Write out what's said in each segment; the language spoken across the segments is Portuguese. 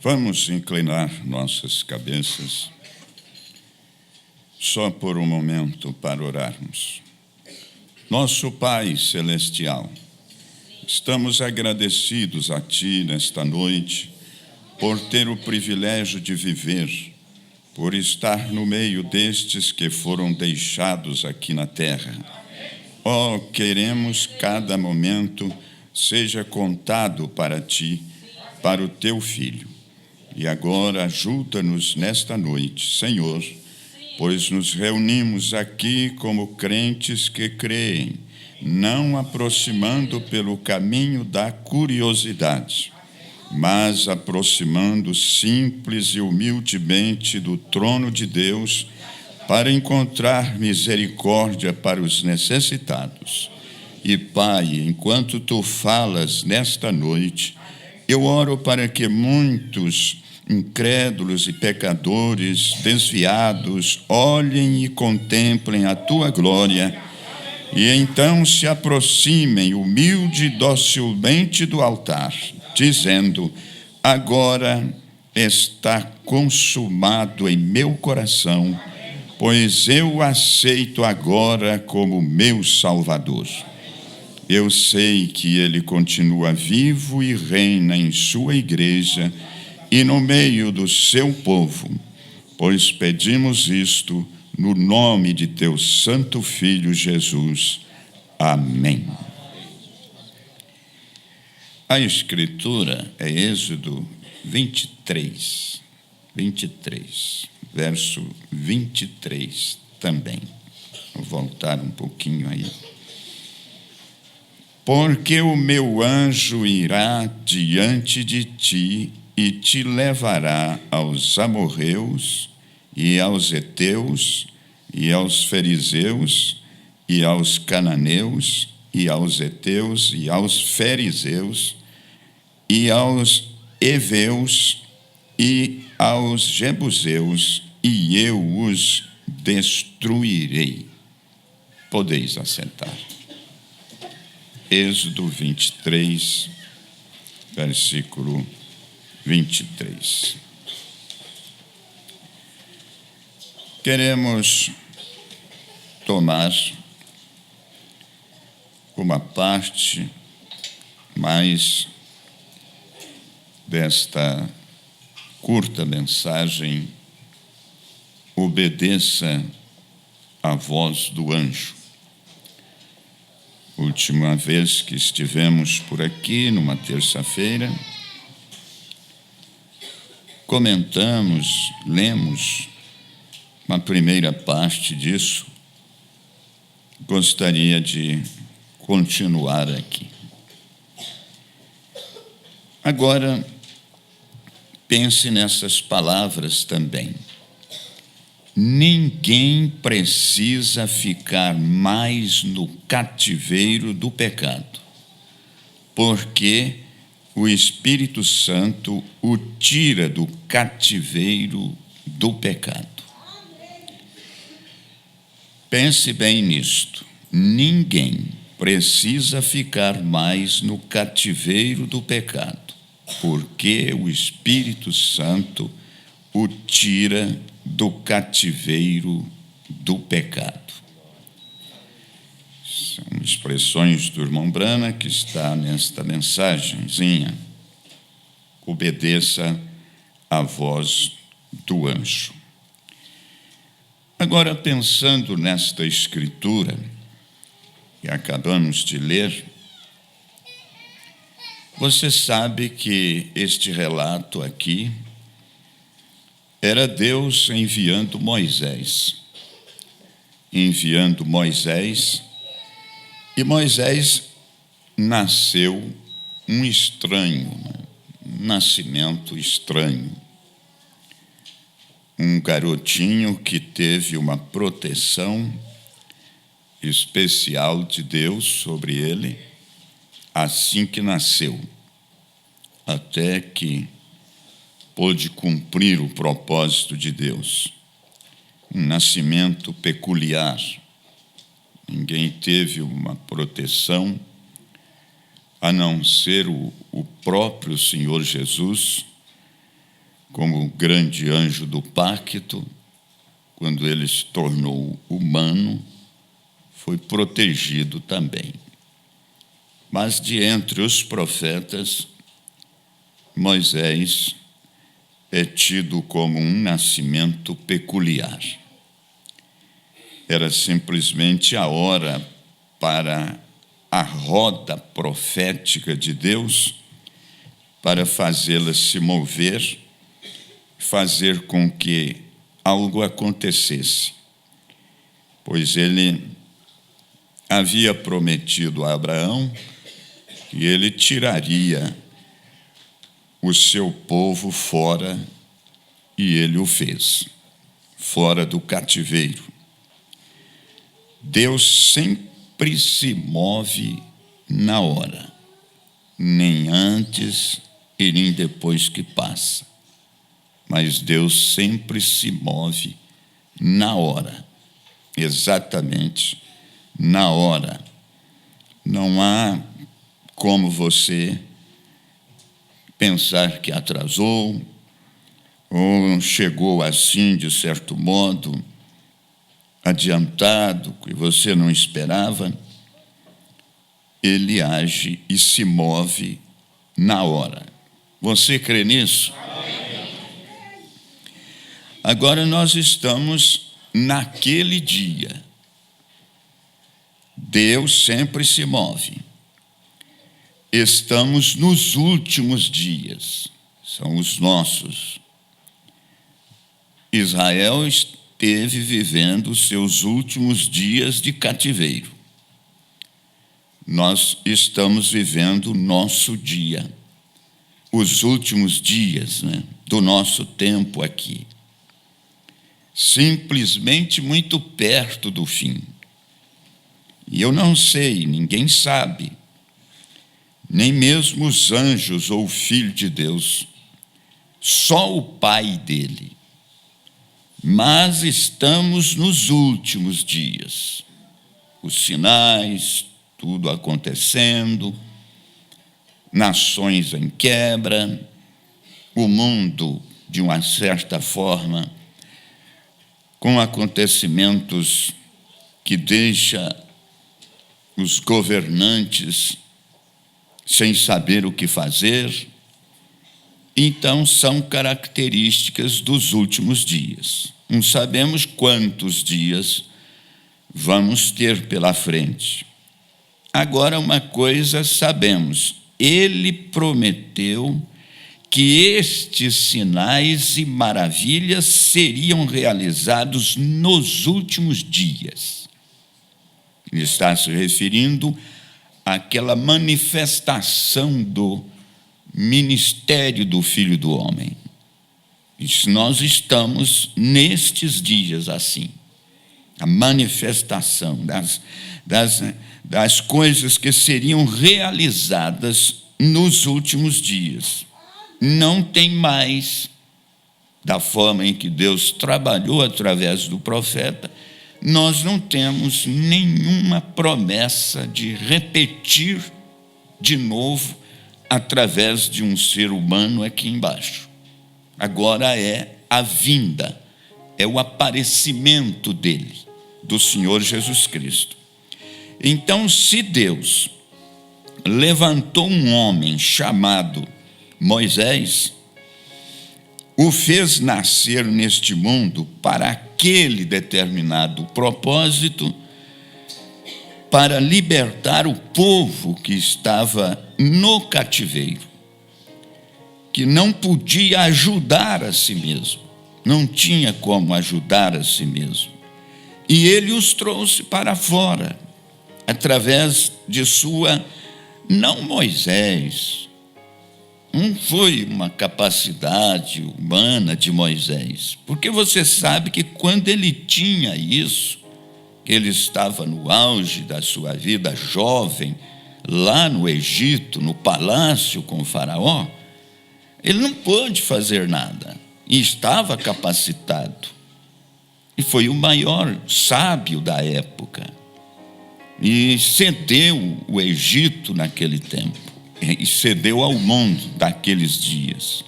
Vamos inclinar nossas cabeças só por um momento para orarmos. Nosso Pai Celestial, estamos agradecidos a Ti nesta noite por ter o privilégio de viver, por estar no meio destes que foram deixados aqui na terra. Oh, queremos cada momento seja contado para Ti, para o Teu Filho. E agora ajuda-nos nesta noite, Senhor, pois nos reunimos aqui como crentes que creem, não aproximando pelo caminho da curiosidade, mas aproximando simples e humildemente do trono de Deus para encontrar misericórdia para os necessitados. E, Pai, enquanto Tu falas nesta noite, eu oro para que muitos incrédulos e pecadores desviados olhem e contemplem a Tua glória e então se aproximem humilde e docilmente do altar, dizendo: agora está consumado em meu coração, pois eu aceito agora como meu Salvador. Eu sei que Ele continua vivo e reina em sua igreja e no meio do seu povo, pois pedimos isto no nome de Teu Santo Filho Jesus. Amém. A Escritura é Êxodo 23, verso 23 também. Vou voltar um pouquinho aí. Porque o meu anjo irá diante de ti e te levará aos amorreus, e aos heteus, e aos fariseus, e aos cananeus, e aos heteus, e aos fariseus, e aos heveus, e aos jebuseus, e eu os destruirei. Podeis assentar. Êxodo 23, versículo 23. Queremos tomar uma parte mais desta curta mensagem: obedeça à voz do anjo. Última vez que estivemos por aqui, numa terça-feira, comentamos, lemos uma primeira parte disso. Gostaria de continuar aqui. Agora, pense nessas palavras também. Ninguém precisa ficar mais no cativeiro do pecado, porque o Espírito Santo o tira do cativeiro do pecado. Pense bem nisto. Ninguém precisa ficar mais no cativeiro do pecado, porque o Espírito Santo o tira do cativeiro do pecado. São expressões do irmão Brana que está nesta mensagenzinha. Obedeça à voz do anjo. Agora, pensando nesta escritura que acabamos de ler, você sabe que este relato aqui era Deus enviando Moisés. E Moisés nasceu um estranho, um nascimento estranho. Um garotinho que teve uma proteção especial de Deus sobre ele, assim que nasceu, até que pôde cumprir o propósito de Deus. Um nascimento peculiar. Ninguém teve uma proteção a não ser o próprio Senhor Jesus, como grande anjo do pacto, quando ele se tornou humano, foi protegido também. Mas de entre os profetas, Moisés é tido como um nascimento peculiar. Era simplesmente a hora para a roda profética de Deus, para fazê-la se mover, fazer com que algo acontecesse. Pois ele havia prometido a Abraão que ele tiraria o seu povo fora, e ele o fez, fora do cativeiro. Deus sempre se move na hora, nem antes e nem depois que passa. Mas Deus sempre se move na hora, exatamente na hora. Não há como você pensar que atrasou, ou chegou assim, de certo modo, adiantado, que você não esperava. Ele age e se move na hora. Você crê nisso? Agora nós estamos naquele dia. Deus sempre se move. Estamos nos últimos dias, são os nossos. Israel esteve vivendo os seus últimos dias de cativeiro. Nós estamos vivendo o nosso dia, os últimos dias, do nosso tempo aqui. Simplesmente muito perto do fim. E eu não sei, ninguém sabe, nem mesmo os anjos ou o Filho de Deus, só o Pai dele. Mas estamos nos últimos dias. Os sinais, tudo acontecendo, nações em quebra, o mundo, de uma certa forma, com acontecimentos que deixa os governantes sem saber o que fazer. Então, são características dos últimos dias. Não sabemos quantos dias vamos ter pela frente. Agora, uma coisa sabemos: ele prometeu que estes sinais e maravilhas seriam realizados nos últimos dias. Ele está se referindo àquela manifestação do ministério do Filho do Homem. E nós estamos nestes dias assim, a manifestação das coisas que seriam realizadas nos últimos dias. Não tem mais, da forma em que Deus trabalhou através do profeta, nós não temos nenhuma promessa de repetir de novo através de um ser humano aqui embaixo. Agora é a vinda, é o aparecimento dele, do Senhor Jesus Cristo. Então, se Deus levantou um homem chamado Moisés, o fez nascer neste mundo para aquele determinado propósito, para libertar o povo que estava no cativeiro, que não podia ajudar a si mesmo, não tinha como ajudar a si mesmo. E ele os trouxe para fora, através de sua, não Moisés, não foi uma capacidade humana de Moisés, porque você sabe que quando ele tinha isso, que ele estava no auge da sua vida jovem, lá no Egito, no palácio com o faraó, ele não pôde fazer nada, e estava capacitado, e foi o maior sábio da época, e cedeu o Egito naquele tempo, e cedeu ao mundo daqueles dias.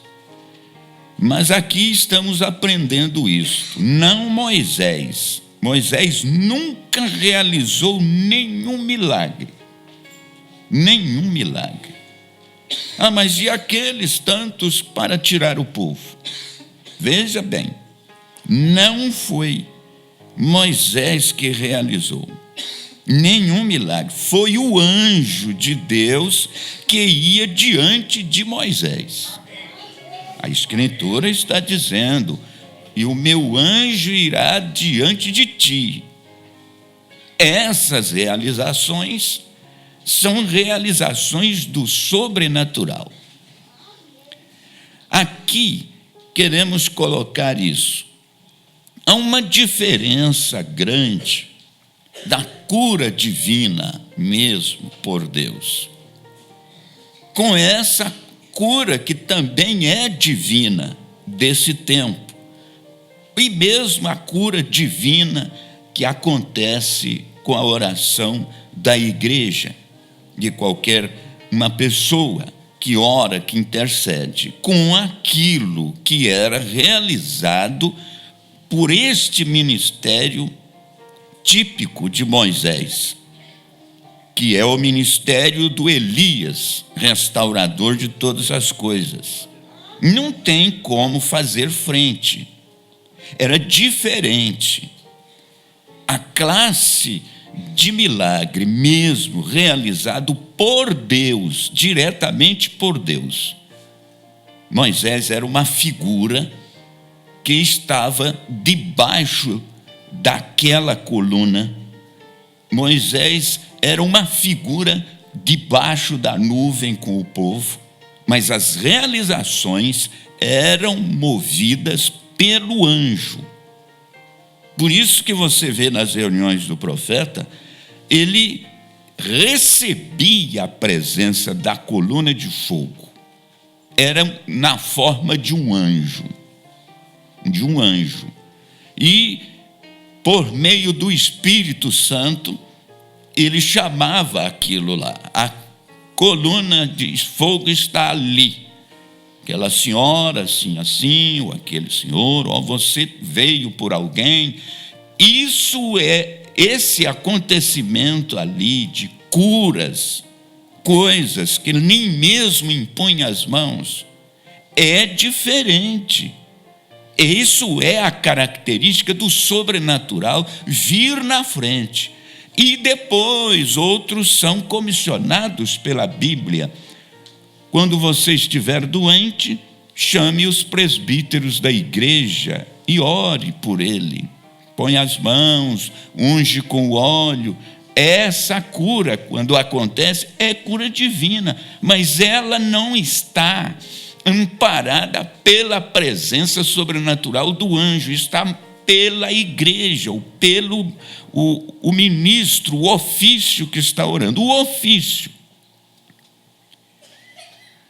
Mas aqui estamos aprendendo isso. Não Moisés. Moisés nunca realizou nenhum milagre. Nenhum milagre. Ah, mas e aqueles tantos para tirar o povo? Veja bem, não foi Moisés que realizou nenhum milagre. Foi o anjo de Deus que ia diante de Moisés. A Escritura está dizendo: e o meu anjo irá diante de ti. Essas realizações são realizações do sobrenatural. Aqui queremos colocar isso. Há uma diferença grande da cura divina mesmo por Deus, com essa cura que também é divina desse tempo, e mesmo a cura divina que acontece com a oração da igreja, de qualquer uma pessoa que ora, que intercede, com aquilo que era realizado por este ministério típico de Moisés, que é o ministério do Elias, restaurador de todas as coisas. Não tem como fazer frente. Era diferente. A classe de milagre mesmo realizado por Deus, diretamente por Deus. Moisés era uma figura que estava debaixo daquela coluna. Moisés era uma figura debaixo da nuvem com o povo, mas as realizações eram movidas pelo anjo. Por isso que você vê nas reuniões do profeta, ele recebia a presença da coluna de fogo. Era na forma de um anjo. De um anjo. E, por meio do Espírito Santo, ele chamava aquilo lá. A coluna de fogo está ali. Aquela senhora, assim, ou aquele senhor, ou você veio por alguém. Isso é esse acontecimento ali de curas, coisas que nem mesmo impõe as mãos, é diferente. Isso é a característica do sobrenatural vir na frente. E depois outros são comissionados pela Bíblia. Quando você estiver doente, chame os presbíteros da igreja e ore por ele. Põe as mãos, unge com o óleo. Essa cura, quando acontece, é cura divina, mas ela não está amparada pela presença sobrenatural do anjo, está pela igreja, ou pelo o ministro, o ofício que está orando, o ofício.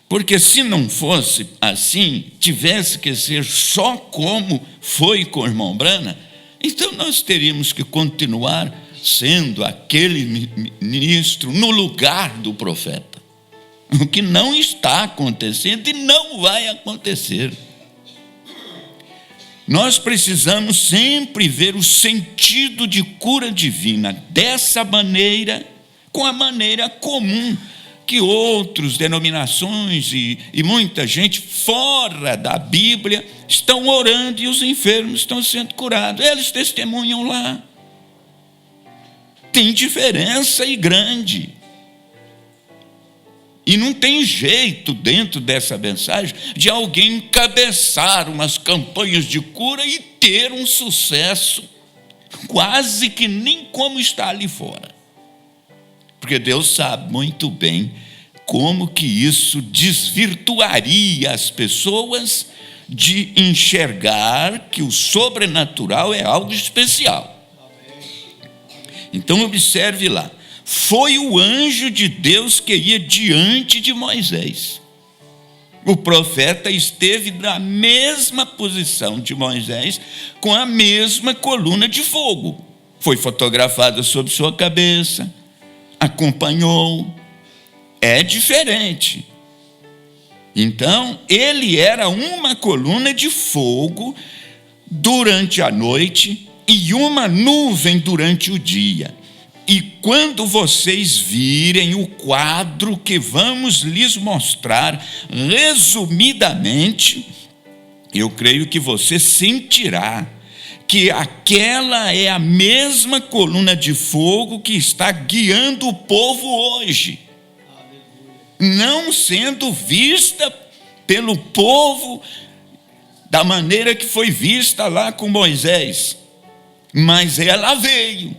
Porque se não fosse assim, tivesse que ser só como foi com o irmão Brana, então nós teríamos que continuar sendo aquele ministro no lugar do profeta. O que não está acontecendo e não vai acontecer. Nós precisamos sempre ver o sentido de cura divina dessa maneira, com a maneira comum que outras denominações e muita gente fora da Bíblia estão orando e os enfermos estão sendo curados. Eles testemunham lá. Tem diferença e grande. E não tem jeito dentro dessa mensagem de alguém encabeçar umas campanhas de cura e ter um sucesso quase que nem como está ali fora. Porque Deus sabe muito bem como que isso desvirtuaria as pessoas de enxergar que o sobrenatural é algo especial. Então observe lá. Foi o anjo de Deus que ia diante de Moisés. O profeta esteve na mesma posição de Moisés, com a mesma coluna de fogo. Foi fotografada sobre sua cabeça, acompanhou. É diferente. Então, ele era uma coluna de fogo durante a noite e uma nuvem durante o dia. E quando vocês virem o quadro que vamos lhes mostrar resumidamente, eu creio que você sentirá que aquela é a mesma coluna de fogo que está guiando o povo hoje, não sendo vista pelo povo da maneira que foi vista lá com Moisés, mas ela veio,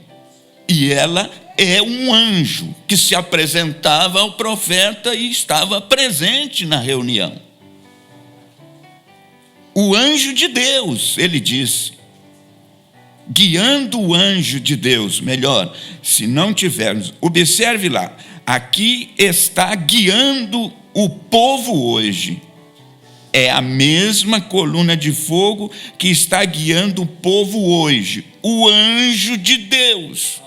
e ela é um anjo que se apresentava ao profeta e estava presente na reunião. O anjo de Deus, ele disse, guiando o anjo de Deus, melhor, se não tivermos, observe lá, aqui está guiando o povo hoje. É a mesma coluna de fogo que está guiando o povo hoje. O anjo de Deus.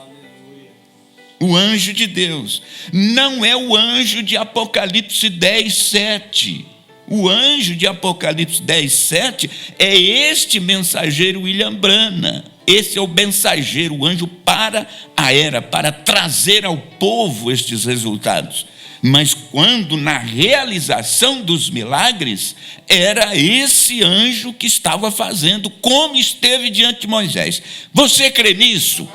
O anjo de Deus. Não é o anjo de Apocalipse 10, 7. O anjo de Apocalipse 10, 7 é este mensageiro William Branham. Esse é o mensageiro, o anjo para a era, para trazer ao povo estes resultados. Mas quando na realização dos milagres, era esse anjo que estava fazendo, como esteve diante de Moisés. Você crê nisso?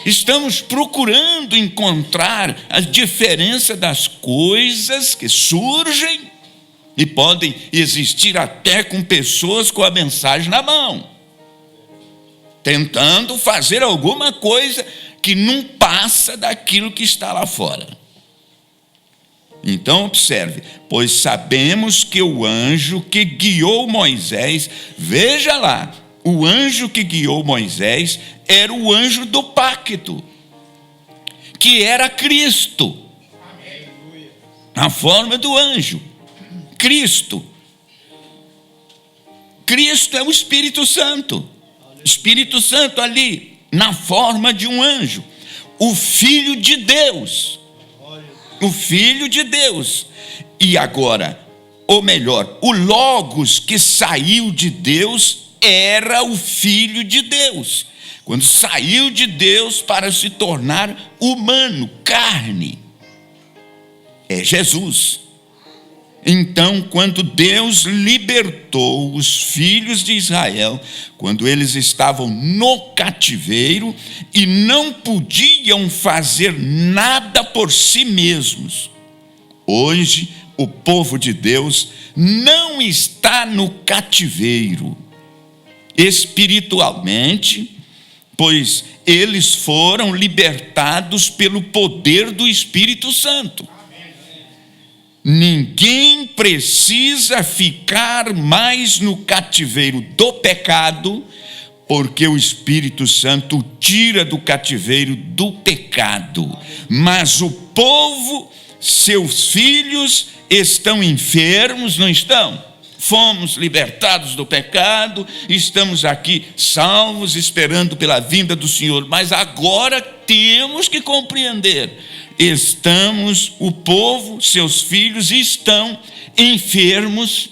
Estamos procurando encontrar a diferença das coisas que surgem e podem existir até com pessoas com a mensagem na mão, tentando fazer alguma coisa que não passa daquilo que está lá fora. Então observe, pois sabemos que o anjo que guiou Moisés, veja lá, o anjo que guiou Moisés era o anjo do pacto, que era Cristo, na forma do anjo, Cristo. Cristo é o Espírito Santo ali, na forma de um anjo, o Filho de Deus. O Filho de Deus. E agora, ou melhor, o Logos que saiu de Deus era o Filho de Deus. Quando saiu de Deus para se tornar humano, carne, é Jesus. Então, quando Deus libertou os filhos de Israel, quando eles estavam no cativeiro e não podiam fazer nada por si mesmos, hoje o povo de Deus não está no cativeiro espiritualmente, pois eles foram libertados pelo poder do Espírito Santo. Ninguém precisa ficar mais no cativeiro do pecado, porque o Espírito Santo tira do cativeiro do pecado. Mas o povo, seus filhos, estão enfermos, não estão? Fomos libertados do pecado, estamos aqui salvos, esperando pela vinda do Senhor, mas agora temos que compreender, o povo, seus filhos estão enfermos,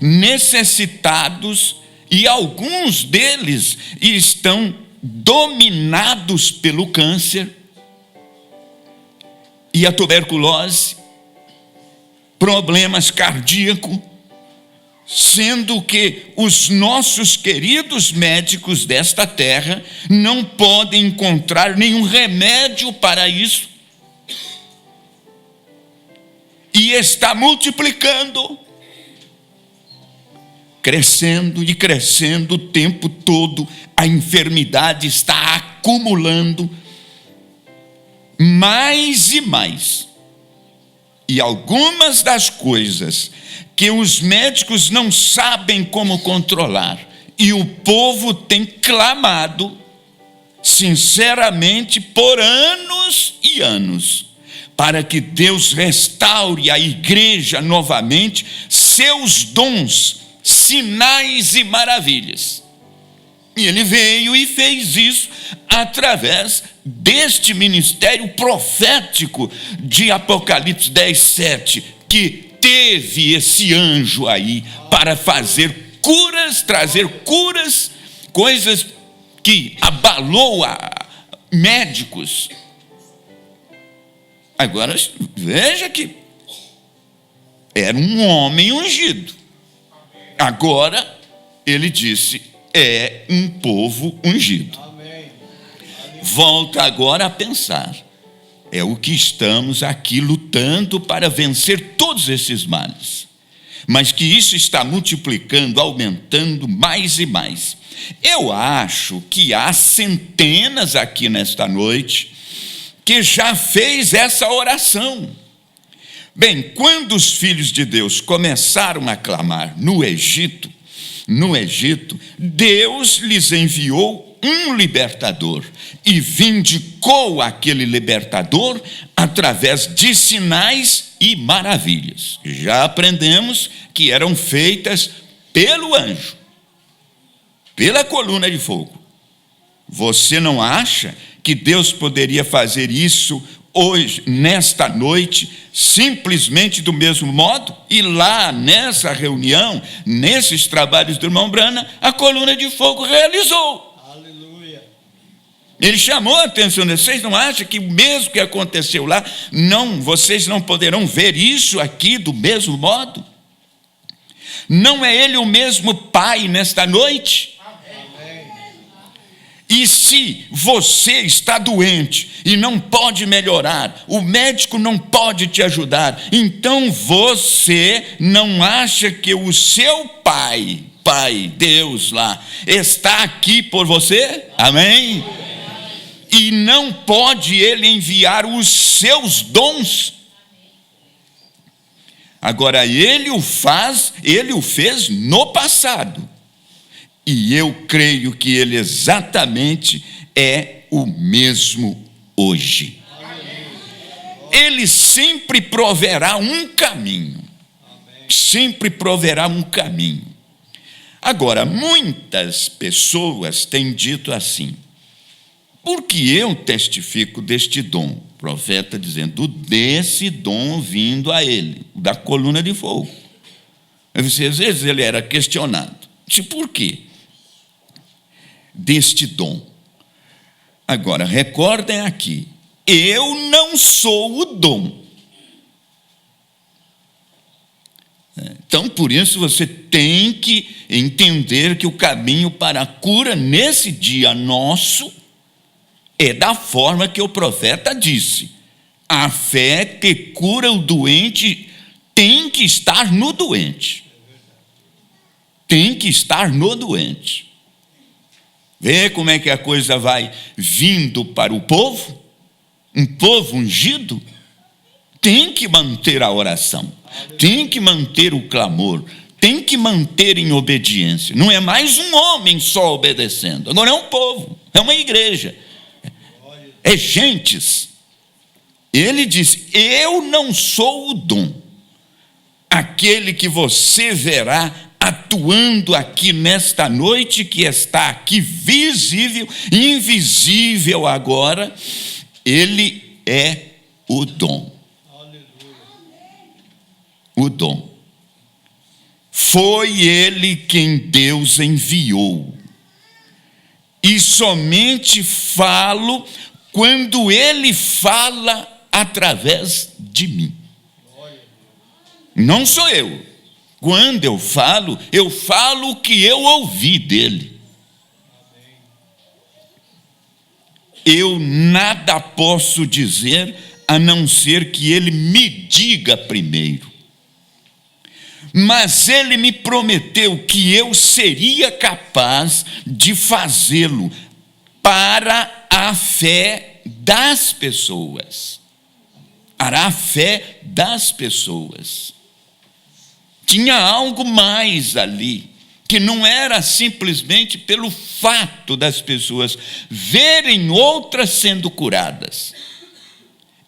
necessitados, e alguns deles estão dominados pelo câncer e a tuberculose, problemas cardíacos, sendo que os nossos queridos médicos desta terra não podem encontrar nenhum remédio para isso, e está multiplicando, crescendo e crescendo o tempo todo. A enfermidade está acumulando mais e mais, e algumas das coisas que os médicos não sabem como controlar, e o povo tem clamado sinceramente por anos e anos, para que Deus restaure a igreja novamente, seus dons, sinais e maravilhas. E ele veio e fez isso através deste ministério profético de Apocalipse 10:7, que teve esse anjo aí para fazer curas, trazer curas, coisas que abalou a médicos. Agora veja que era um homem ungido. Agora ele disse: é um povo ungido. Volta agora a pensar: é o que estamos aqui lutando para vencer todos esses males, mas que isso está multiplicando, aumentando mais e mais. Eu acho que há centenas aqui nesta noite que já fez essa oração. Bem, quando os filhos de Deus começaram a clamar no Egito, Deus lhes enviou um libertador e vindicou aquele libertador através de sinais e maravilhas. Já aprendemos que eram feitas pelo anjo, pela coluna de fogo. Você não acha que Deus poderia fazer isso hoje, nesta noite, simplesmente do mesmo modo? E lá nessa reunião, nesses trabalhos do irmão Brana, a coluna de fogo realizou. Aleluia. Ele chamou a atenção. Vocês não acham que o mesmo que aconteceu lá, vocês não poderão ver isso aqui do mesmo modo? Não é ele o mesmo Pai nesta noite? E se você está doente e não pode melhorar, o médico não pode te ajudar, então você não acha que o seu Pai, Deus lá, está aqui por você? Amém? E não pode Ele enviar os seus dons? Agora, Ele o fez no passado. E eu creio que Ele exatamente é o mesmo hoje. Ele sempre proverá um caminho. Sempre proverá um caminho. Agora, muitas pessoas têm dito assim: porque eu testifico deste dom, o profeta dizendo, desse dom vindo a ele, da coluna de fogo. Às vezes ele era questionado. Disse, por quê? Deste dom. Agora, recordem aqui, eu não sou o dom. Então, por isso, você tem que entender que o caminho para a cura nesse dia nosso é da forma que o profeta disse. A fé que cura o doente tem que estar no doente. Tem que estar no doente. Vê como é que a coisa vai vindo para o povo? Um povo ungido tem que manter a oração, tem que manter o clamor, tem que manter em obediência. Não é mais um homem só obedecendo, agora é um povo, é uma igreja, é gentes. Ele diz, eu não sou o dom, aquele que você verá atuando aqui nesta noite, que está aqui visível, invisível agora, ele é o dom. O dom. Foi ele quem Deus enviou. E somente falo quando ele fala através de mim. Não sou eu. Quando eu falo o que eu ouvi dele. Eu nada posso dizer a não ser que ele me diga primeiro. Mas ele me prometeu que eu seria capaz de fazê-lo para a fé das pessoas. Para a fé das pessoas. Tinha algo mais ali, que não era simplesmente pelo fato das pessoas verem outras sendo curadas.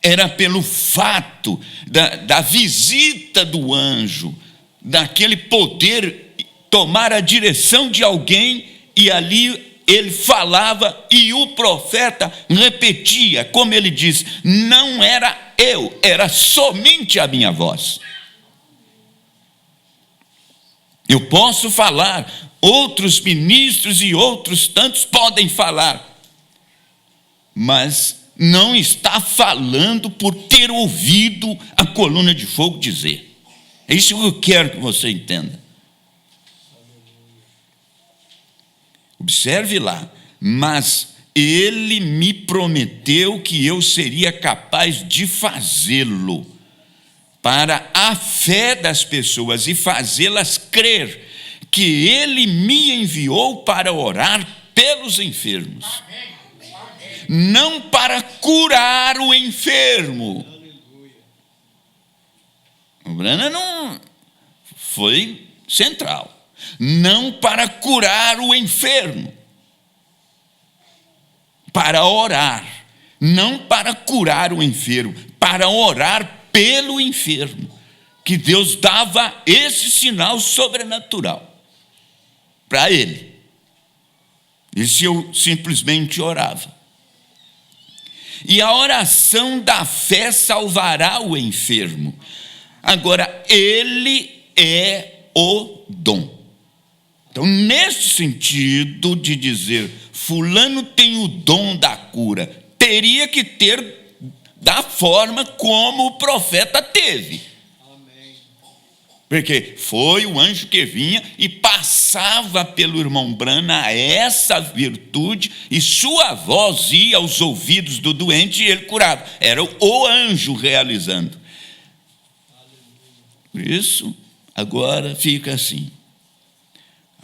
Era pelo fato da visita do anjo, daquele poder tomar a direção de alguém e ali ele falava e o profeta repetia, como ele diz: não era eu, era somente a minha voz. Eu posso falar, outros ministros e outros tantos podem falar, mas não está falando por ter ouvido a coluna de fogo dizer. É isso que eu quero que você entenda. Observe lá: mas ele me prometeu que eu seria capaz de fazê-lo, para a fé das pessoas e fazê-las crer que ele me enviou para orar pelos enfermos, não para curar o enfermo. O Brana não foi central. Não para curar o enfermo, para orar, não para curar o enfermo, para orar pelo enfermo, que Deus dava esse sinal sobrenatural para ele. E se eu simplesmente orava. E a oração da fé salvará o enfermo. Agora, ele é o dom. Então, nesse sentido de dizer, fulano tem o dom da cura, teria que ter da forma como o profeta teve. Amém. Porque foi o anjo que vinha e passava pelo irmão Brana essa virtude, e sua voz ia aos ouvidos do doente e ele curava. Era o anjo realizando. Por isso, agora fica assim.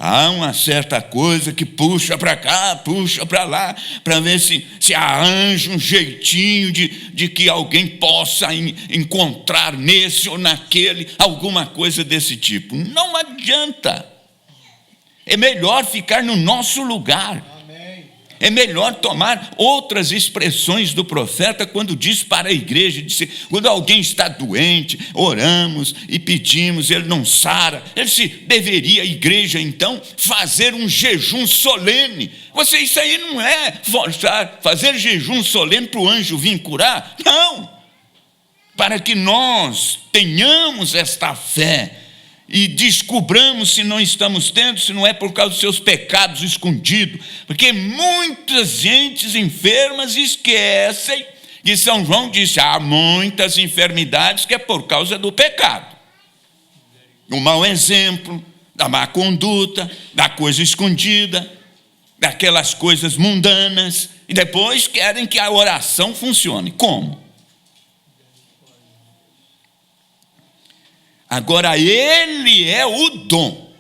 Há uma certa coisa que puxa para cá, puxa para lá, para ver se arranja um jeitinho de que alguém possa encontrar nesse ou naquele alguma coisa desse tipo. Não adianta. É melhor ficar no nosso lugar. É melhor tomar outras expressões do profeta quando diz para a igreja, quando alguém está doente, oramos e pedimos, ele não sara, deveria a igreja então fazer um jejum solene. Isso aí não é forçar, fazer jejum solene para o anjo vir curar, não, para que nós tenhamos esta fé e descobramos se não estamos tendo, se não é por causa dos seus pecados escondidos, porque muitas gentes enfermas esquecem que São João disse: há muitas enfermidades que é por causa do pecado, do mau exemplo, da má conduta, da coisa escondida, daquelas coisas mundanas, e depois querem que a oração funcione. Como? Agora, ele é o dom.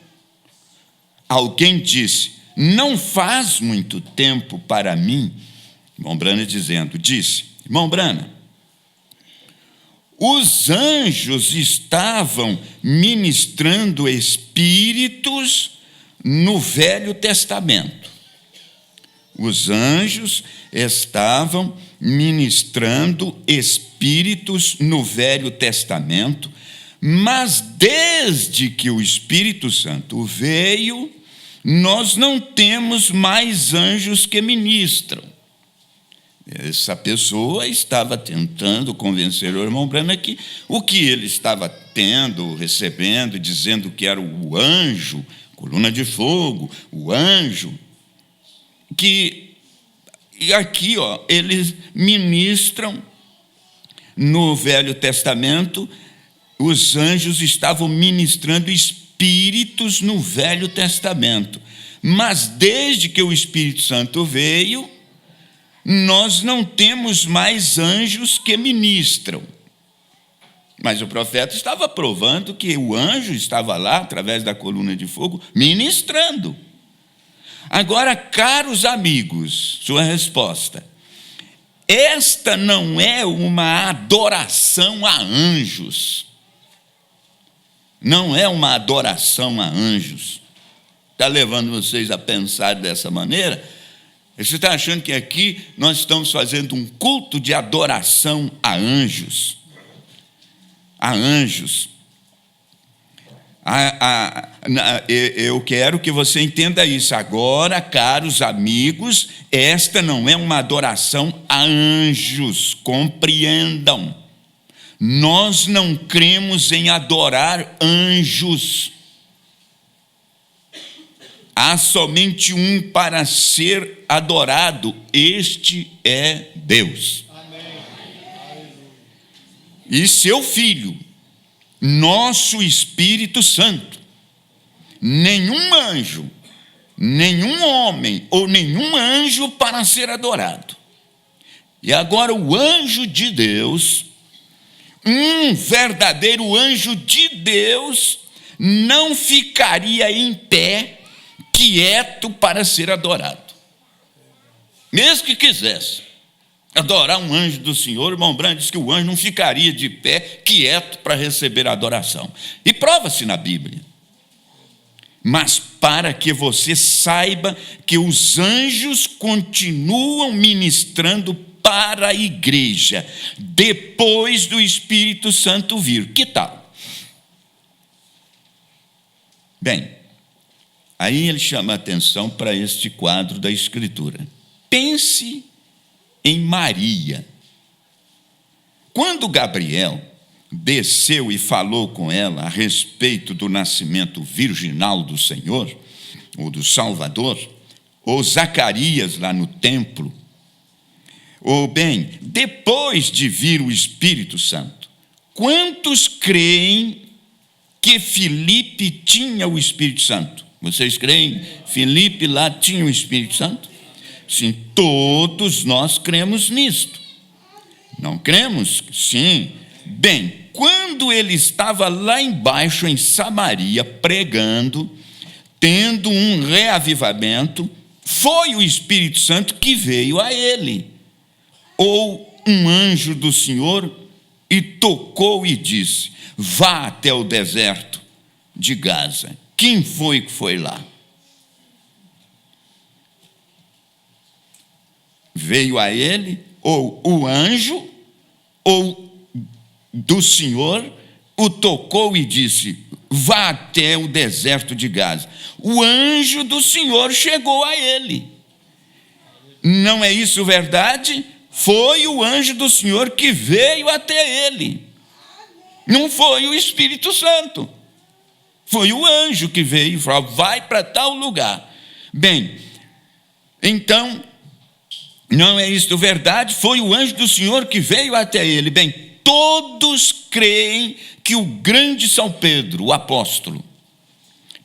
Alguém disse: não faz muito tempo para mim, irmão Brana disse, irmão Brana, os anjos estavam ministrando espíritos no Velho Testamento. Os anjos estavam ministrando espíritos no Velho Testamento, mas desde que o Espírito Santo veio, nós não temos mais anjos que ministram. Essa pessoa estava tentando convencer o irmão Brana que o que ele estava tendo, recebendo, dizendo que era o anjo, coluna de fogo, o anjo, e aqui, eles ministram no Velho Testamento. Os anjos estavam ministrando espíritos no Velho Testamento. Mas desde que o Espírito Santo veio, nós não temos mais anjos que ministram. Mas o profeta estava provando que o anjo estava lá, através da coluna de fogo, ministrando. Agora, caros amigos, sua resposta. Esta não é uma adoração a anjos. Não é uma adoração a anjos. Está levando vocês a pensar dessa maneira? Você está achando que aqui nós estamos fazendo um culto de adoração a anjos? A anjos. Eu quero que você entenda isso. Agora, caros amigos, esta não é uma adoração a anjos, compreendam. Nós não cremos em adorar anjos. Há somente um para ser adorado, este é Deus. Amém. E seu Filho, nosso Espírito Santo. Nenhum anjo, nenhum homem ou nenhum anjo para ser adorado. E agora o anjo de Deus, um verdadeiro anjo de Deus, não ficaria em pé, quieto para ser adorado. Mesmo que quisesse adorar um anjo do Senhor, o irmão Branco diz que o anjo não ficaria de pé, quieto para receber a adoração. E prova-se na Bíblia. Mas para que você saiba que os anjos continuam ministrando para a igreja, depois do Espírito Santo vir. Que tal? Bem, aí ele chama a atenção para este quadro da Escritura. Pense em Maria. Quando Gabriel desceu e falou com ela a respeito do nascimento virginal do Senhor, ou do Salvador, ou Zacarias lá no templo, ou bem, depois de vir o Espírito Santo, quantos creem que Filipe tinha o Espírito Santo? Vocês creem? Filipe lá tinha o Espírito Santo? Sim, todos nós cremos nisto. Não cremos? Sim. Bem, quando ele estava lá embaixo em Samaria pregando, tendo um reavivamento, foi o Espírito Santo que veio a ele. Ou um anjo do Senhor e tocou e disse: vá até o deserto de Gaza. Quem foi que foi lá? Veio a ele, ou o anjo, ou do Senhor, o tocou e disse: vá até o deserto de Gaza. O anjo do Senhor chegou a ele. Não é isso verdade? Foi o anjo do Senhor que veio até ele. Não foi o Espírito Santo. Foi o anjo que veio e falou: vai para tal lugar. Bem, então, não é isto verdade? Foi o anjo do Senhor que veio até ele. Bem, todos creem que o grande São Pedro, o apóstolo,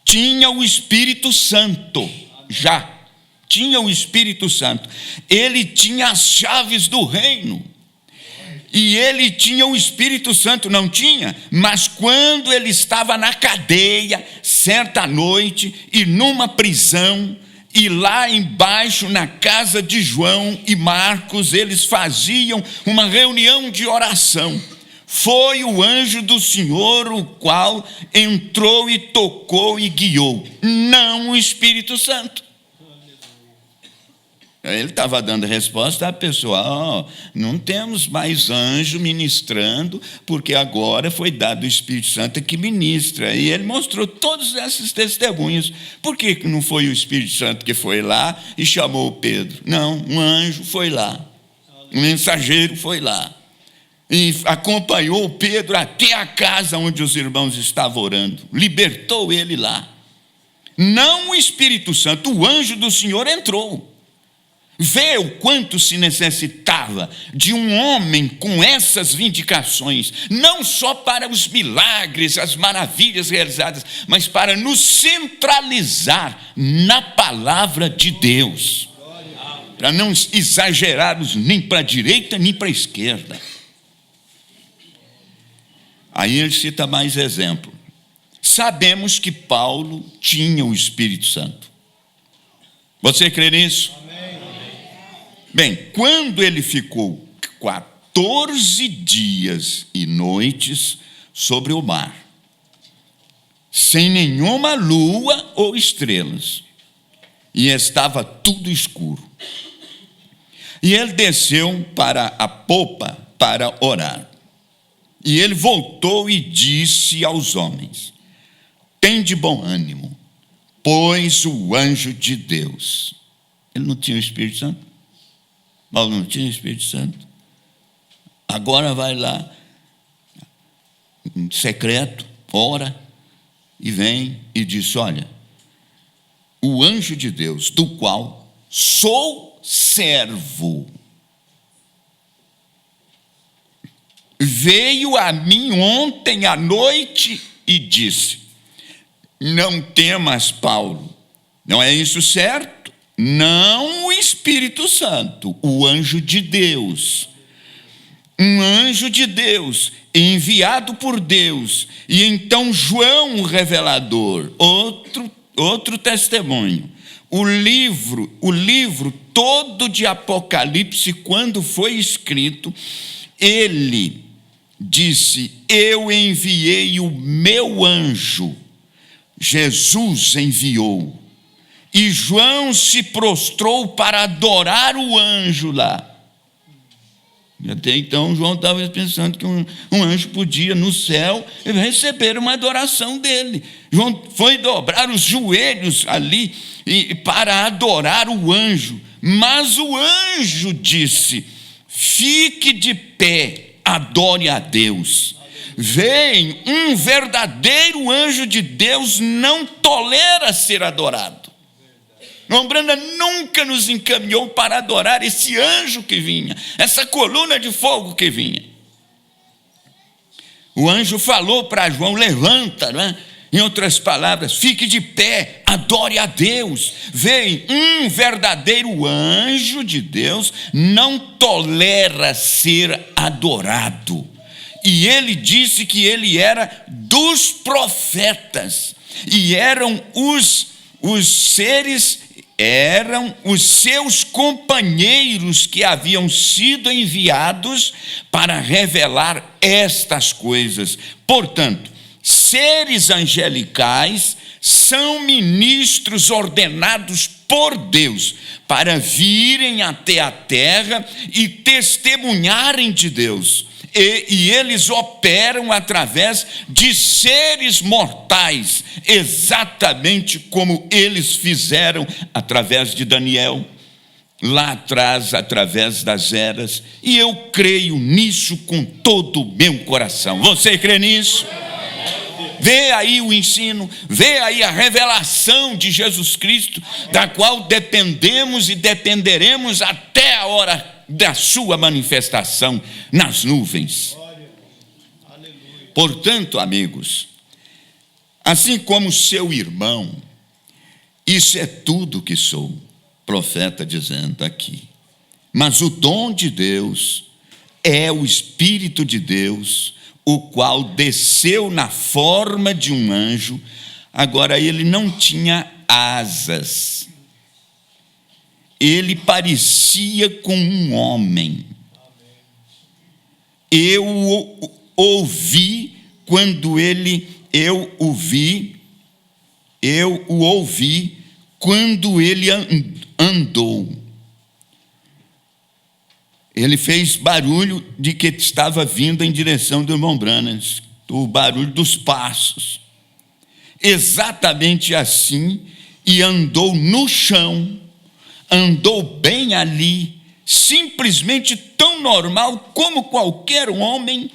tinha o Espírito Santo, já tinha o Espírito Santo. Ele tinha as chaves do reino. E ele tinha o Espírito Santo, não tinha? Mas quando ele estava na cadeia, certa noite, e numa prisão, e lá embaixo, na casa de João e Marcos, eles faziam uma reunião de oração. Foi o anjo do Senhor o qual entrou e tocou e guiou, não o Espírito Santo. Ele estava dando resposta à pessoa: não temos mais anjo ministrando, porque agora foi dado o Espírito Santo que ministra. E ele mostrou todos esses testemunhos. Por que não foi o Espírito Santo que foi lá e chamou Pedro? Não, um anjo foi lá, um mensageiro foi lá, e acompanhou Pedro até a casa onde os irmãos estavam orando, libertou ele lá. Não o Espírito Santo, o anjo do Senhor entrou. Vê o quanto se necessitava de um homem com essas vindicações, não só para os milagres, as maravilhas realizadas, mas para nos centralizar na palavra de Deus, para não exagerarmos nem para a direita nem para a esquerda. Aí ele cita mais exemplo. Sabemos que Paulo tinha o Espírito Santo. Você crê nisso? Bem, quando ele ficou 14 dias e noites sobre o mar, sem nenhuma lua ou estrelas, e estava tudo escuro, e ele desceu para a popa para orar, e ele voltou e disse aos homens: tende bom ânimo, pois o anjo de Deus... Ele não tinha o Espírito Santo? Paulo não tinha o Espírito Santo? Agora vai lá, em secreto, ora, e vem e diz: olha, o anjo de Deus, do qual sou servo, veio a mim ontem à noite e disse: não temas, Paulo. Não é isso certo? Não o Espírito Santo, o anjo de Deus. Um anjo de Deus, enviado por Deus. E então João, o revelador, outro testemunho. O livro todo de Apocalipse, quando foi escrito, ele disse: eu enviei o meu anjo. Jesus enviou. E João se prostrou para adorar o anjo lá. E até então João estava pensando que um anjo podia no céu receber uma adoração dele. João foi dobrar os joelhos ali para adorar o anjo. Mas o anjo disse: fique de pé, adore a Deus. Vem, um verdadeiro anjo de Deus não tolera ser adorado. Irmão Branda nunca nos encaminhou para adorar esse anjo que vinha, essa coluna de fogo que vinha. O anjo falou para João: levanta, não é? Em outras palavras, fique de pé, adore a Deus. Vem, um verdadeiro anjo de Deus não tolera ser adorado. E ele disse que ele era dos profetas, e eram os seres, eram os seus companheiros que haviam sido enviados para revelar estas coisas. Portanto, seres angelicais são ministros ordenados por Deus para virem até a terra e testemunharem de Deus. E eles operam através de seres mortais, exatamente como eles fizeram através de Daniel, lá atrás, através das eras. E eu creio nisso com todo o meu coração. Você crê nisso? Vê aí o ensino, vê aí a revelação de Jesus Cristo, da qual dependemos e dependeremos até a hora da sua manifestação nas nuvens. Portanto, amigos, assim como seu irmão, isso é tudo que sou, profeta dizendo aqui. Mas o dom de Deus é o Espírito de Deus, o qual desceu na forma de um anjo. Agora, ele não tinha asas. Ele parecia com um homem. Eu o ouvi quando ele andou. Ele fez barulho de que estava vindo em direção do irmão Branham, o barulho dos passos. Exatamente assim, e andou no chão, andou bem ali, simplesmente tão normal como qualquer homem,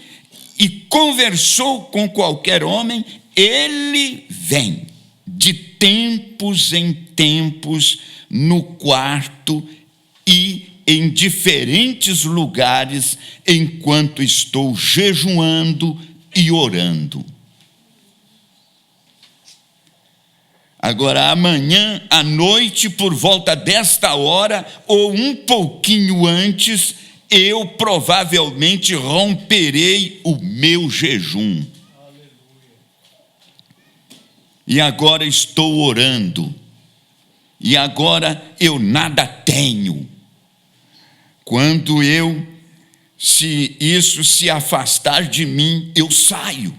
e conversou com qualquer homem. Ele vem de tempos em tempos no quarto e em diferentes lugares, enquanto estou jejuando e orando. Agora, amanhã à noite, por volta desta hora, ou um pouquinho antes, eu provavelmente romperei o meu jejum. E agora estou orando. E agora eu nada tenho. Quando se isso se afastar de mim, eu saio.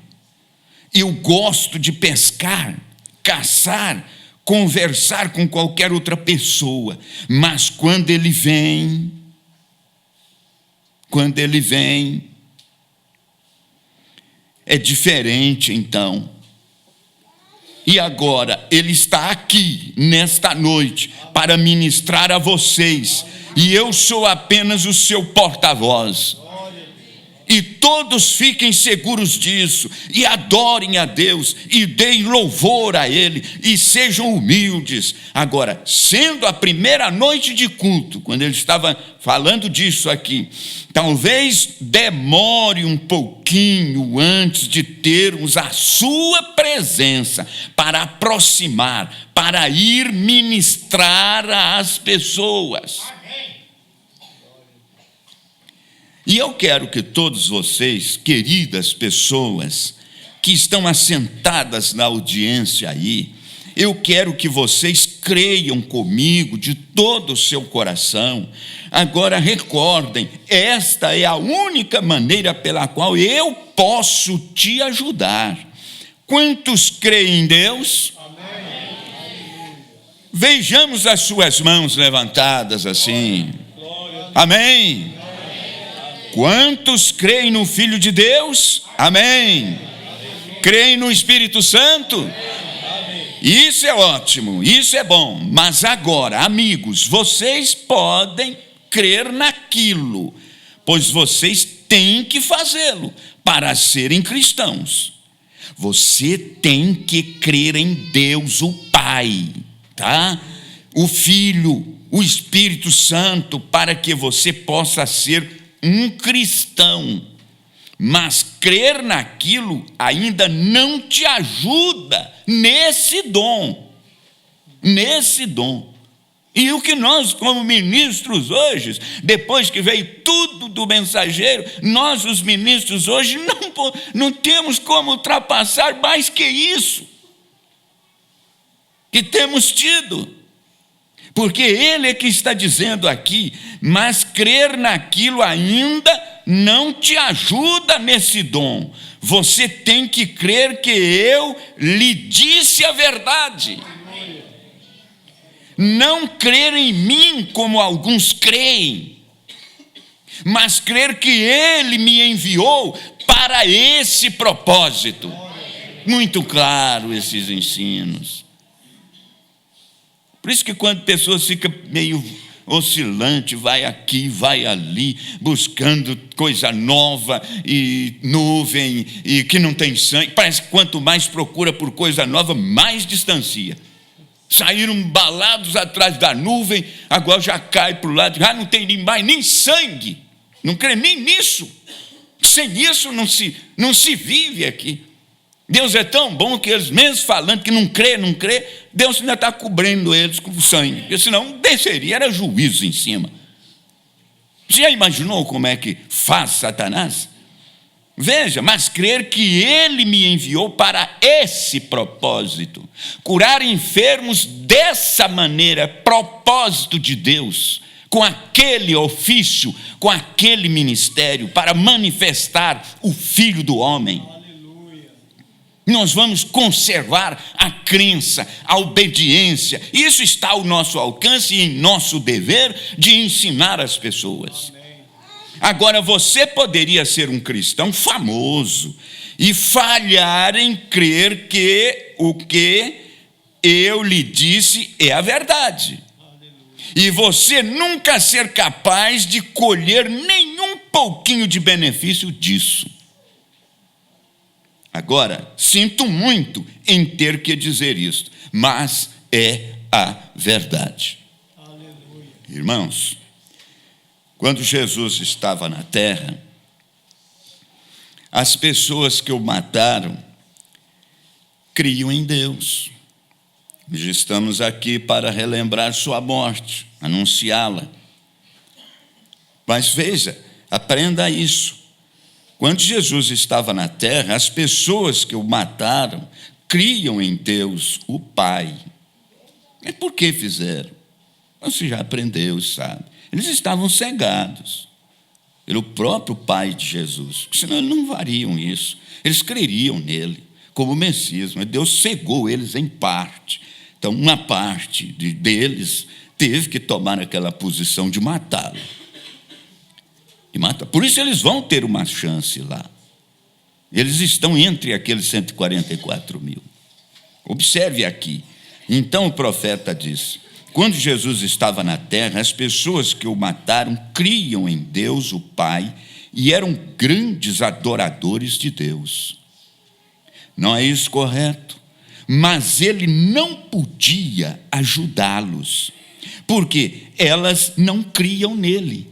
Eu gosto de pescar, caçar, conversar com qualquer outra pessoa. Mas quando ele vem, é diferente então. E agora Ele está aqui, nesta noite, para ministrar a vocês. E eu sou apenas o seu porta-voz. E todos fiquem seguros disso, e adorem a Deus, e deem louvor a Ele, e sejam humildes. Agora, sendo a primeira noite de culto, quando ele estava falando disso aqui, talvez demore um pouquinho antes de termos a sua presença, para aproximar, para ir ministrar às pessoas. E eu quero que todos vocês, queridas pessoas, que estão assentadas na audiência aí, eu quero que vocês creiam comigo de todo o seu coração. Agora recordem, esta é a única maneira pela qual eu posso te ajudar. Quantos creem em Deus? Amém. Vejamos as suas mãos levantadas assim. Amém. Quantos creem no Filho de Deus? Amém. Creem no Espírito Santo? Isso é ótimo, isso é bom. Mas agora, amigos, vocês podem crer naquilo, pois vocês têm que fazê-lo para serem cristãos. Você tem que crer em Deus, o Pai, tá? O Filho, o Espírito Santo, para que você possa ser um cristão. Mas crer naquilo ainda não te ajuda nesse dom. E o que nós, como ministros hoje, depois que veio tudo do mensageiro, nós, os ministros hoje, não temos como ultrapassar mais que isso que temos tido. Porque ele é que está dizendo aqui, mas crer naquilo ainda não te ajuda nesse dom. Você tem que crer que eu lhe disse a verdade. Não crer em mim como alguns creem, mas crer que ele me enviou para esse propósito. Muito claro esses ensinos. Por isso que quando pessoas ficam meio oscilante, vai aqui, vai ali, buscando coisa nova e nuvem, e que não tem sangue, parece que quanto mais procura por coisa nova, mais distancia. Saíram balados atrás da nuvem, agora já cai para o lado, já não tem mais nem sangue, não crê nem nisso. Sem isso não se vive aqui. Deus é tão bom que eles mesmos falando que não crê, Deus ainda está cobrindo eles com sangue, porque senão desceria, era juízo em cima. Você já imaginou como é que faz Satanás? Veja, mas crer que ele me enviou para esse propósito, curar enfermos dessa maneira, propósito de Deus, com aquele ofício, com aquele ministério, para manifestar o Filho do Homem. Nós vamos conservar a crença, a obediência. Isso está ao nosso alcance e em nosso dever de ensinar as pessoas. Agora, você poderia ser um cristão famoso e falhar em crer que o que eu lhe disse é a verdade. E você nunca ser capaz de colher nenhum pouquinho de benefício disso. Agora, sinto muito em ter que dizer isto, mas é a verdade. Aleluia. Irmãos, quando Jesus estava na terra, as pessoas que o mataram criam em Deus. Estamos aqui para relembrar sua morte, anunciá-la. Mas veja, aprenda isso. Quando Jesus estava na terra, as pessoas que o mataram criam em Deus, o Pai. E por que fizeram? Você já aprendeu, sabe? Eles estavam cegados pelo próprio Pai de Jesus, senão eles não fariam isso. Eles creriam nele como Messias, mas Deus cegou eles em parte. Então, uma parte deles teve que tomar aquela posição de matá-lo. Por isso eles vão ter uma chance lá. Eles estão entre aqueles 144 mil. Observe aqui. Então o profeta diz: quando Jesus estava na terra, as pessoas que o mataram criam em Deus o Pai e eram grandes adoradores de Deus. Não é isso correto? Mas ele não podia ajudá-los, porque elas não criam nele.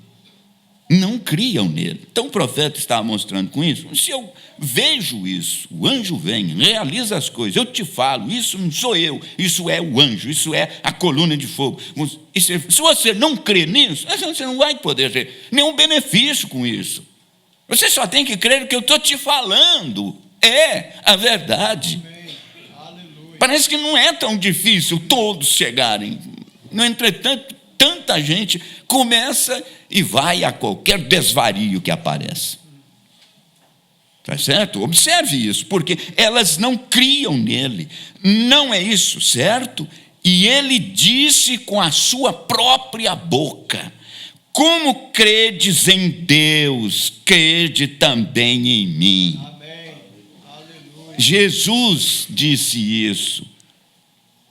Não criam nele. Então o profeta estava mostrando com isso: se eu vejo isso, o anjo vem, realiza as coisas, eu te falo, isso não sou eu, isso é o anjo, isso é a coluna de fogo. Se você não crê nisso, você não vai poder ter nenhum benefício com isso. Você só tem que crer no que eu estou te falando. É a verdade. Parece que não é tão difícil todos chegarem. No entretanto, tanta gente começa e vai a qualquer desvario que aparece. Tá certo? Observe isso, porque elas não criam nele. Não é isso, certo? E ele disse com a sua própria boca: como credes em Deus, crede também em mim. Amém. Jesus disse isso.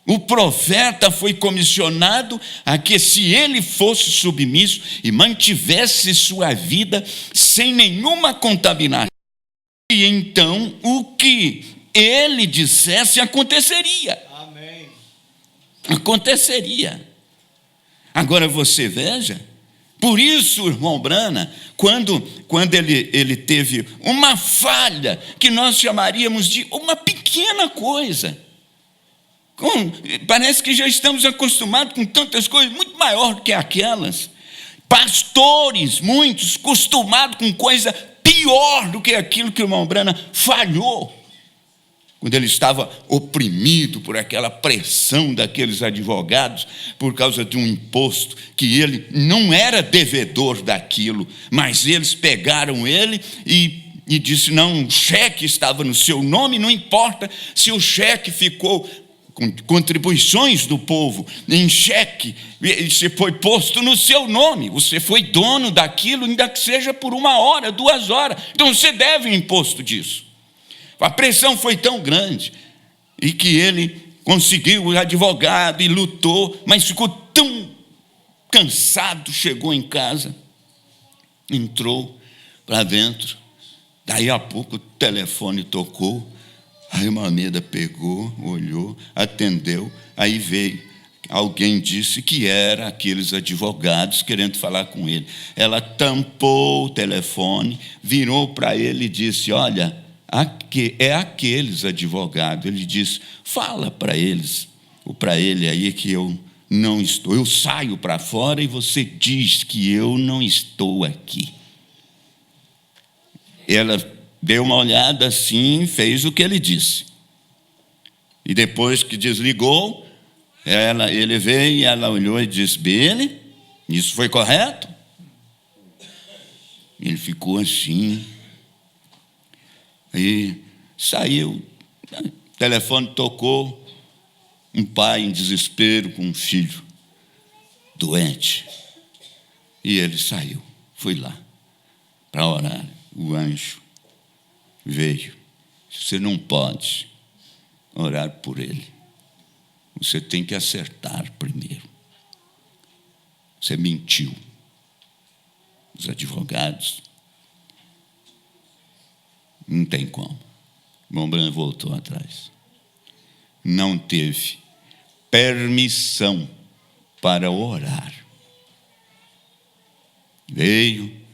O profeta foi comissionado a que, se ele fosse submisso e mantivesse sua vida sem nenhuma contaminação, e então o que ele dissesse aconteceria. Amém. Aconteceria. Agora você veja, por isso, irmão Brana, quando ele teve uma falha que nós chamaríamos de uma pequena coisa, parece que já estamos acostumados com tantas coisas muito maior que aquelas. Pastores, muitos, acostumados com coisa pior do que aquilo que o irmão Brana falhou, quando ele estava oprimido por aquela pressão daqueles advogados, por causa de um imposto que ele não era devedor daquilo, mas eles pegaram ele e disse: não, o cheque estava no seu nome, não importa se o cheque ficou com contribuições do povo em cheque, se foi posto no seu nome, você foi dono daquilo, ainda que seja por 1 hora, 2 horas, então você deve um imposto disso. A pressão foi tão grande, e que ele conseguiu o advogado e lutou, mas ficou tão cansado, chegou em casa, entrou para dentro, daí a pouco o telefone tocou. A irmã Almeida pegou, olhou, atendeu, aí veio. Alguém disse que era aqueles advogados querendo falar com ele. Ela tampou o telefone, virou para ele e disse: olha, é aqueles advogados. Ele disse: fala para eles, ou para ele aí, que eu não estou. Eu saio para fora e você diz que eu não estou aqui. Ela deu uma olhada assim, fez o que ele disse. E depois que desligou, ele veio e ela olhou e disse: Bene, isso foi correto? Ele ficou assim. Aí saiu, o telefone tocou, um pai em desespero com um filho doente. E ele saiu, foi lá para orar. O anjo veio. Você não pode orar por ele. Você tem que acertar primeiro. Você mentiu. Os advogados, não tem como. O irmão Branco voltou atrás. Não teve permissão para orar. Veio,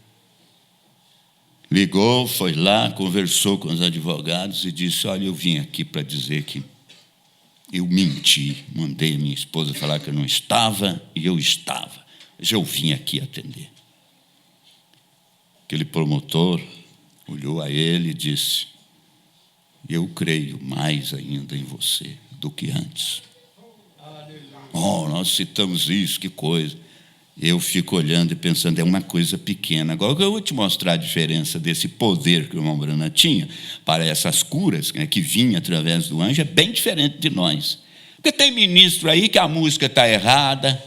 ligou, foi lá, conversou com os advogados e disse: olha, eu vim aqui para dizer que eu menti, mandei minha esposa falar que eu não estava, e eu estava, mas eu vim aqui atender. Aquele promotor olhou a ele e disse: eu creio mais ainda em você do que antes. Oh, nós citamos isso, que coisa. Eu fico olhando e pensando, é uma coisa pequena. Agora eu vou te mostrar a diferença desse poder que o irmão Brana tinha para essas curas, né, que vinha através do anjo, é bem diferente de nós. Porque tem ministro aí que a música está errada,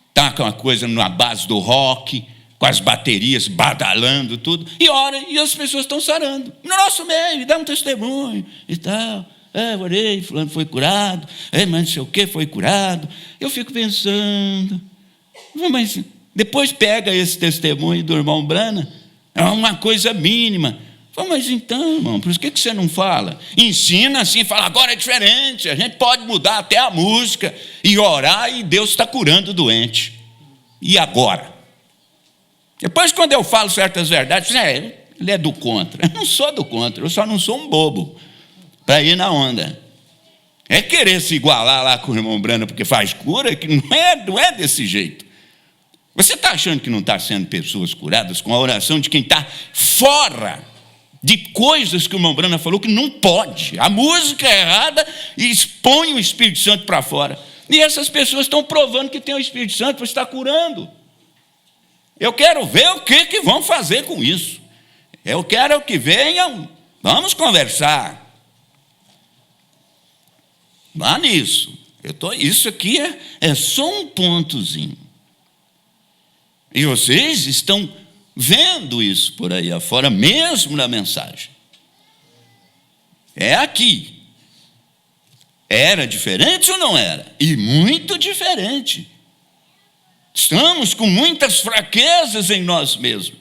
está com uma coisa na base do rock, com as baterias badalando tudo, e ora, e as pessoas estão sarando. No nosso meio, dá um testemunho e tal. Orei, fulano foi curado, mas não sei o que, foi curado. Eu fico pensando, mas depois pega esse testemunho do irmão Brana, é uma coisa mínima. Mas então, irmão, por que você não fala? Ensina assim, fala, agora é diferente, a gente pode mudar até a música e orar e Deus está curando o doente. E agora? Depois, quando eu falo certas verdades, ele é do contra. Eu não sou do contra, eu só não sou um bobo para ir na onda. É querer se igualar lá com o irmão Brana porque faz cura, que não é desse jeito. Você está achando que não está sendo pessoas curadas com a oração de quem está fora de coisas que o irmão Brana falou que não pode? A música é errada e expõe o Espírito Santo para fora. E essas pessoas estão provando que tem o Espírito Santo para estar curando. Eu quero ver o que vão fazer com isso. Eu quero que venham, vamos conversar. Vá nisso. Isso aqui é só um pontozinho. E vocês estão vendo isso por aí afora, mesmo na mensagem. É aqui. Era diferente ou não era? E muito diferente. Estamos com muitas fraquezas em nós mesmos.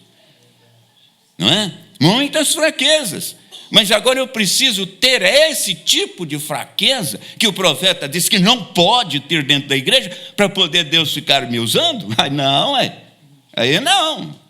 Não é? Muitas fraquezas. Mas agora eu preciso ter esse tipo de fraqueza que o profeta disse que não pode ter dentro da igreja para poder Deus ficar me usando? Aí não.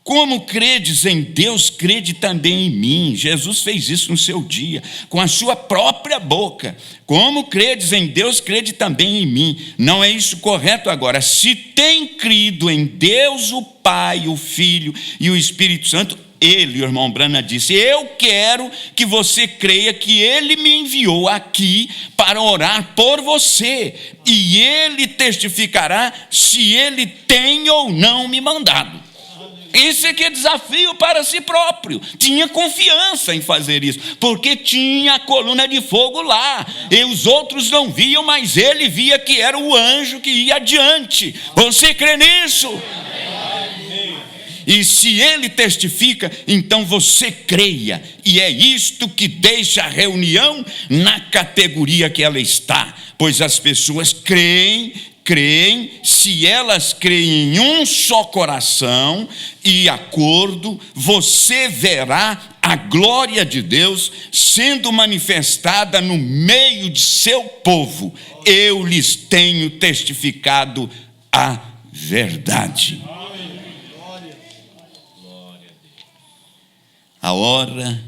Como credes em Deus, crede também em mim. Jesus fez isso no seu dia, com a sua própria boca. Como credes em Deus, crede também em mim. Não é isso correto agora? Se tem crido em Deus, o Pai, o Filho e o Espírito Santo, ele, o irmão Brana disse, eu quero que você creia que ele me enviou aqui para orar por você, e ele testificará se ele tem ou não me mandado. Esse aqui é desafio para si próprio. Tinha confiança em fazer isso, porque tinha a coluna de fogo lá, e os outros não viam, mas ele via que era o anjo que ia adiante. Você crê nisso? E se ele testifica, então você creia. E é isto que deixa a reunião na categoria que ela está, pois as pessoas creem, se elas creem em um só coração e acordo, você verá a glória de Deus sendo manifestada no meio de seu povo. Eu lhes tenho testificado a verdade. A hora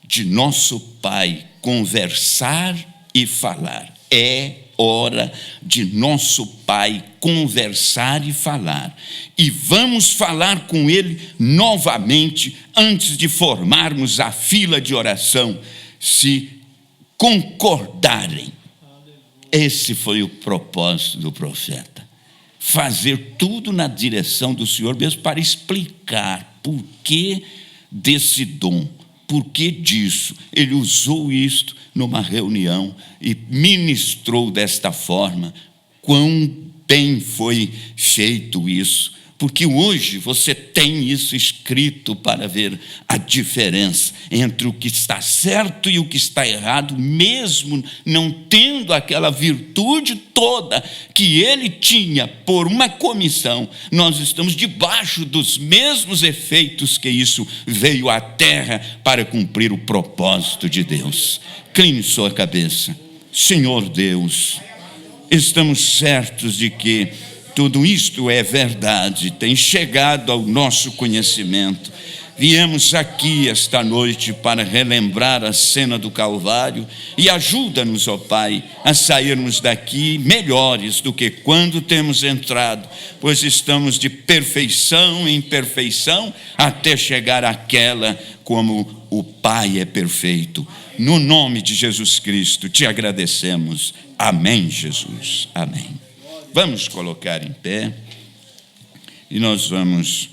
de nosso Pai conversar e falar. É hora de nosso Pai conversar e falar. E vamos falar com Ele novamente antes de formarmos a fila de oração, se concordarem. Esse foi o propósito do profeta. Fazer tudo na direção do Senhor mesmo para explicar por que desse dom. Por que disso? Ele usou isto numa reunião e ministrou desta forma. Quão bem foi feito isso, porque hoje você tem isso escrito para ver a diferença entre o que está certo e o que está errado, mesmo não tendo aquela virtude toda que ele tinha por uma comissão. Nós estamos debaixo dos mesmos efeitos que isso veio à terra para cumprir o propósito de Deus. Incline sua cabeça. Senhor Deus, estamos certos de que tudo isto é verdade, tem chegado ao nosso conhecimento. Viemos aqui esta noite para relembrar a cena do Calvário e ajuda-nos, ó Pai, a sairmos daqui melhores do que quando temos entrado, pois estamos de perfeição em perfeição até chegar àquela como o Pai é perfeito. No nome de Jesus Cristo te agradecemos. Amém, Jesus. Amém. Vamos colocar em pé e nós vamos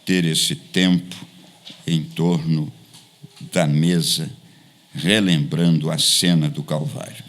ter esse tempo em torno da mesa, relembrando a cena do Calvário.